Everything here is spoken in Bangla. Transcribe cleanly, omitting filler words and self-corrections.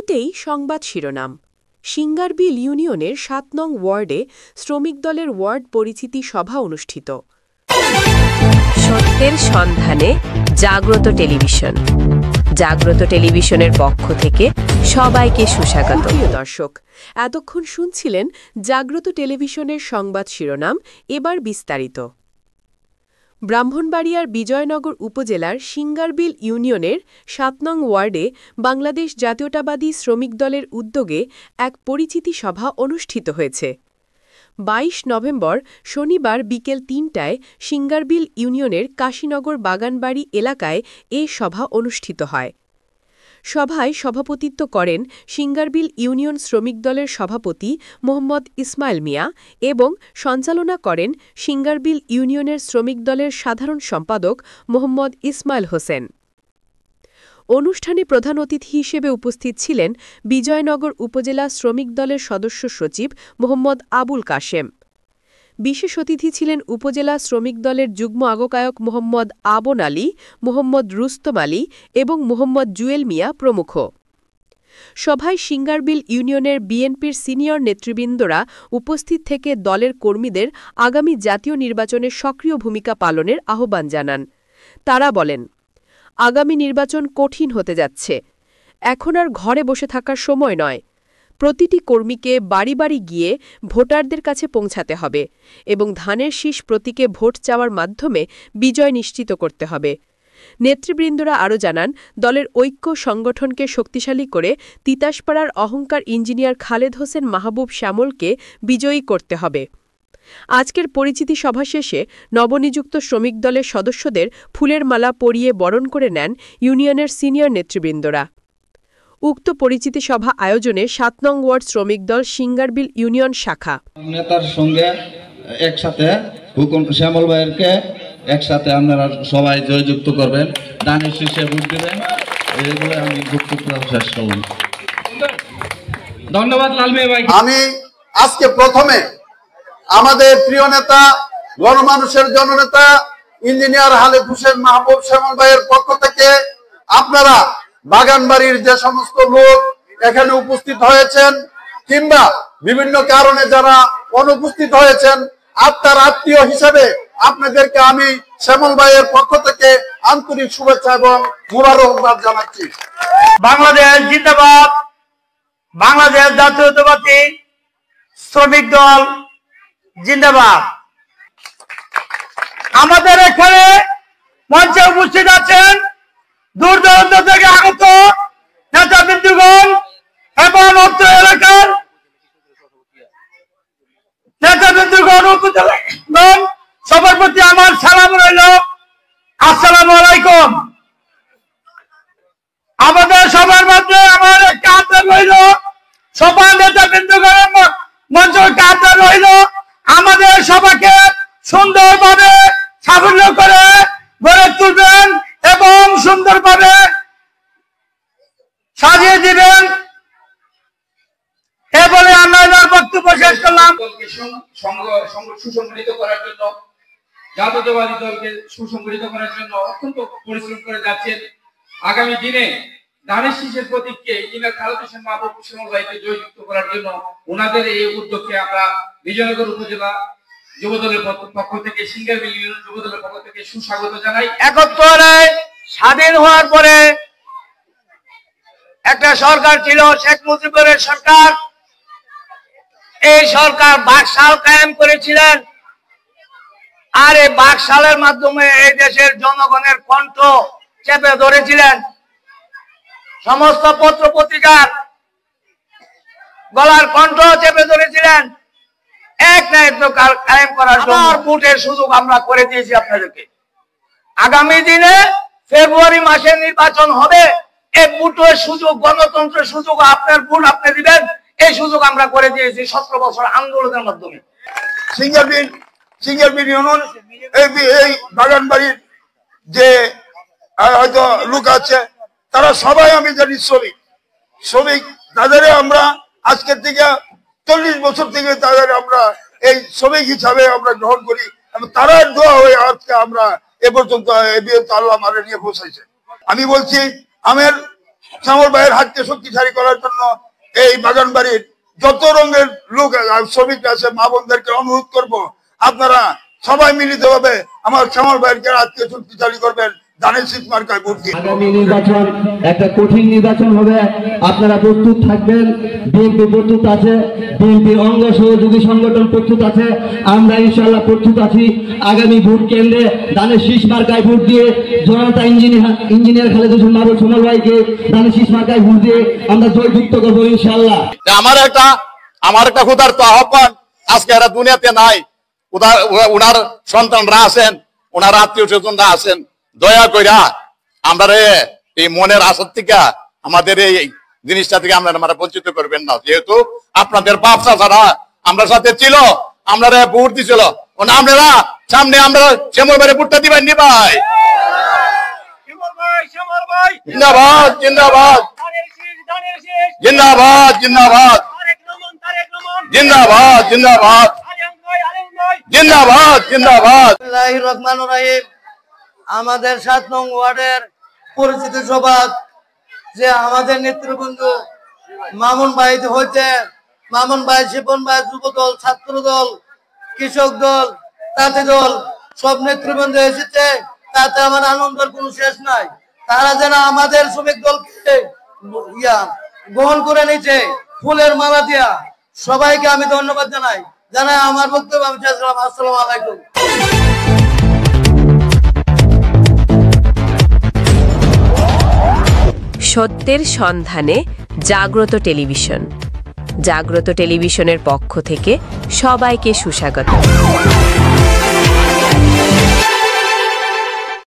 শুরুতেই সংবাদ শিরোনাম। সিঙ্গারবিল ইউনিয়নের ৭ নং ওয়ার্ডে শ্রমিক দলের ওয়ার্ড পরিচিতি সভা অনুষ্ঠিত। সত্যের সন্ধানে জাগ্রত টেলিভিশন। জাগ্রত টেলিভিশনের পক্ষ থেকে সবাইকে সুস্বাগত। প্রিয় দর্শক, এতক্ষণ শুনছিলেন জাগ্রত টেলিভিশনের সংবাদ শিরোনাম। এবার বিস্তারিত। ব্রাহ্মণবাড়িয়ার বিজয়নগর উপজেলার সিঙ্গারবিল ইউনিয়নের ৭ নং ওয়ার্ডে বাংলাদেশ জাতীয়তাবাদী শ্রমিক দলের উদ্যোগে এক পরিচিতি সভা অনুষ্ঠিত হয়েছে। ২২ নভেম্বর শনিবার বিকেল ৩টায় সিঙ্গারবিল ইউনিয়নের কাশীনগর বাগানবাড়ি এলাকায় এ সভা অনুষ্ঠিত হয়। সভায় সভাপতিত্ব করেন সিঙ্গারবিল ইউনিয়ন শ্রমিক দলের সভাপতি মোহাম্মদ ইসমাইল মিয়া এবং সঞ্চালনা করেন সিঙ্গারবিল ইউনিয়নের শ্রমিক দলের সাধারণ সম্পাদক মোহাম্মদ ইসমাইল হোসেন। অনুষ্ঠানে প্রধান অতিথি হিসেবে উপস্থিত ছিলেন বিজয়নগর উপজেলা শ্রমিক দলের সদস্য সচিব মোহাম্মদ আবুল কাশেম। বিশেষ অতিথি ছিলেন উপজেলা শ্রমিক দলের যুগ্ম আহ্বায়ক মোহাম্মদ আবন আলী, মোহাম্মদ রুস্তম আলী এবং মোহাম্মদ জুয়েল মিয়া প্রমুখ। সভায় সিঙ্গারবিল ইউনিয়নের বিএনপির সিনিয়র নেতৃবৃন্দরা উপস্থিত থেকে দলের কর্মীদের আগামী জাতীয় নির্বাচনে সক্রিয় ভূমিকা পালনের আহ্বান জানান। তারা বলেন, আগামী নির্বাচন কঠিন হতে যাচ্ছে। এখন আর ঘরে বসে থাকার সময় নয়। প্রতিটি কর্মীকে বাড়ি বাড়ি গিয়ে ভোটারদের কাছে পৌঁছাতে হবে এবং ধানের শীষ প্রতীকে ভোট চাওয়ার মাধ্যমে বিজয় নিশ্চিত করতে হবে। নেতৃবৃন্দরা আরও জানান, দলের ঐক্য সংগঠনকে শক্তিশালী করে তিতাসপাড়ার অহংকার ইঞ্জিনিয়ার খালেদ হোসেন মাহবুব শ্যামলকে বিজয়ী করতে হবে। আজকের পরিচিতি সভা শেষে নবনিযুক্ত শ্রমিক দলের সদস্যদের ফুলের মালা পরিয়ে বরণ করে নেন ইউনিয়নের সিনিয়র নেতৃবৃন্দরা। উক্ত পরিচিতি সভা আয়োজনে ৭ নং ওয়ার্ড শ্রমিক দল সিঙ্গারবিল ইউনিয়ন শাখা নেতার সঙ্গে একসাথে হুকুম শ্যামল ভাইয়েরকে একসাথে আপনারা সবাই জয়যুক্ত করবেন, দানের শীর্ষে ভোট দেবেন। এগুলো আমি বক্তব্য শেষ করলাম। ধন্যবাদ লালমিয়া ভাই। আমি আজকে প্রথমে আমাদের প্রিয় নেতা, গণমানুষের জননেতা ইঞ্জিনিয়ার খালেদ হোসেন মাহবুব শ্যামল ভাইয়ের পক্ষ থেকে আপনারা বাগানবাড়ির যে সমস্ত লোক এখানে উপস্থিত হয়েছেন কিংবা বিভিন্ন কারণে যারা অনুপস্থিত হয়েছেন, আপনার আত্মীয় হিসেবে আপনাদেরকে আমি শ্যামল ভাইয়ের পক্ষ থেকে আন্তরিক শুভেচ্ছা এবং মোবারকবাদ জানাচ্ছি। বাংলাদেশ জিন্দাবাদ। বাংলাদেশ জাতীয়তাবাদী শ্রমিক দল জিন্দাবাদ। আমাদের এখানে মঞ্চে উপস্থিত আছেন দূর দূরান্ত থেকে আগত নেতাবৃন্দগণ এবং অত্র এলাকার নেতাবৃন্দগণ উপস্থিত, সবার প্রতি আমার সালাম রইল, আসসালামু আলাইকুম। আমাদের সবার মধ্যে আমার একটা আবদার রইল, সবার নেতাবৃন্দগণের মঞ্চ একটা আবদার রইল, আমাদের সবাইকে সুন্দরভাবে সাফল্য করে গড়ে তুলবেন এবং সুন্দরভাবে সাজিয়ে দিবেন। এ বলে আমরা বক্তব্য শেষ করলাম। সুসংগঠিত করার জন্য, জাতীয়তাবাদী দলকে সুসংগঠিত করার জন্য অত্যন্ত পরিশ্রম করে যাচ্ছেন। আগামী দিনে ধানের শীষের প্রতীককে ইঞ্জিনিয়ার খালেদ হোসেন মাহবুব শ্যামল ভাইকে জয়যুক্ত করার জন্য ওনাদের এই উদ্যোগকে আমরা বিজয়নগর উপজেলা যুবদলের পক্ষ থেকে, সিঙ্গারবিল ইউনিয়ন যুবদলের পক্ষ থেকে সুস্বাগত জানাই। ৭১ স্বাধীন হওয়ার পরে একটা সরকার ছিল, শেখ মুজিবের সরকার। এই সরকার বাকশাল কায়েম করেছিলেন, আর এই বাকশালের মাধ্যমে এই দেশের জনগণের কণ্ঠ চেপে ধরেছিলেন। সমস্ত পত্র পত্রিকার গলার কণ্ঠ চেপে ধরেছিলেন। এক না এক কায়েম করার জন্য ভোটের সুযোগ আমরা করে দিয়েছি আপনাদেরকে। আগামী দিনে ফেব্রুয়ারি মাসে নির্বাচন হবে, এই ভোটের সুযোগ, গণতন্ত্রের সুযোগ, আপনার ভোট আপনি দিবেন, এই সুযোগ আমরা করে দিয়েছি 17 বছর আন্দোলনের মাধ্যমে। সিঙ্গারবিল ইউনিয়ন এই বাগানবাড়ির যে হয়তো লোক আছে, তারা সবাই আমি জানি শ্রমিক। তাদের আমরা আজকের থেকে 40 বছর থেকে তাদের আমরা এই শ্রমিক হিসাবে আমরা গ্রহণ করি এবং তারা দোয়া হয়ে আজকে আমরা এ পর্যন্ত আল্লাহ আমাদের নিয়ে পৌঁছাইছে। আমি বলছি, আমার শ্যামল ভাইয়ের হাতকে শক্তিশালী করার জন্য এই বাগানবাড়ির যত রঙের লোক শ্রমিক আছে মা বোনদেরকে অনুরোধ করব, আপনারা সবাই মিলিতভাবে আমার শ্যামল ভাইয়ের হাতকে শক্তিশালী করবেন। আগামী নির্বাচন একটা কঠিন নির্বাচন হবে, আপনারা প্রস্তুত থাকবেন। বিএনপি প্রস্তুত আছে, বিএনপির অঙ্গ সহযোগী সংগঠন প্রস্তুত আছে, আমরা ইনশাআল্লাহ প্রস্তুত আছি। আগামী ভোট কেন্দ্রে ধানের শীষ মার্কায় ভোট দিয়ে জনতা ইঞ্জিনিয়ার খালেদ হোসেন মাহবুব শ্যামল ভাইকে ধানের শীষ মার্কায় ভোট দিয়ে আমরা জয়যুক্ত করবো ইনশাআল্লাহ। আমার একটা ক্ষুধার্ত আহ্বান, আজকে এরা দুনিয়াতে নাই, ওনার সন্তানরা আছেন, ওনার আত্মীয় স্বজনরা আছেন, দয়া কইরা আমরা এই মনের আশা থেকে আমাদের এই জিনিসটা থেকে আমরা বঞ্চিত করবেন না। যেহেতু আপনাদের বাপ চাচারা আমরা সাথে ছিল, আমরা ভোট দিছিল, আপনারা সামনে আমরা শ্যামল ভাইয়ের ভোটটা দিবেন নি ভাই। জিন্দাবাদ জিন্দাবাদ জিন্দাবাদ জিন্দাবাদ জিন্দাবাদ জিন্দাবাদ জিন্দাবাদ জিন্দাবাদ। রহমানুর রহিম, আমাদের 7 নং ওয়ার্ডের পরিচিত সভা যে আমাদের নেতৃবৃন্দ মামুন ভাই হইতে মামুন ভাই, শিপন ভাই, যুব দল, ছাত্র দল, কৃষক দল, তাঁতি দল সব নেতৃবৃন্দ এসেছে, তাতে আমার আনন্দের কোনো শেষ নাই। তারা যেন আমাদের শ্রমিক দলকে গ্রহণ করে নিচ্ছে ফুলের মালা দিয়া, সবাইকে আমি ধন্যবাদ জানাই। আমার বক্তব্য আমি শেষ করলাম। আসসালামু আলাইকুম। সত্যের সন্ধানে জাগ্রত টেলিভিশন। জাগ্রত টেলিভিশনের পক্ষ থেকে সবাইকে সুস্বাগত।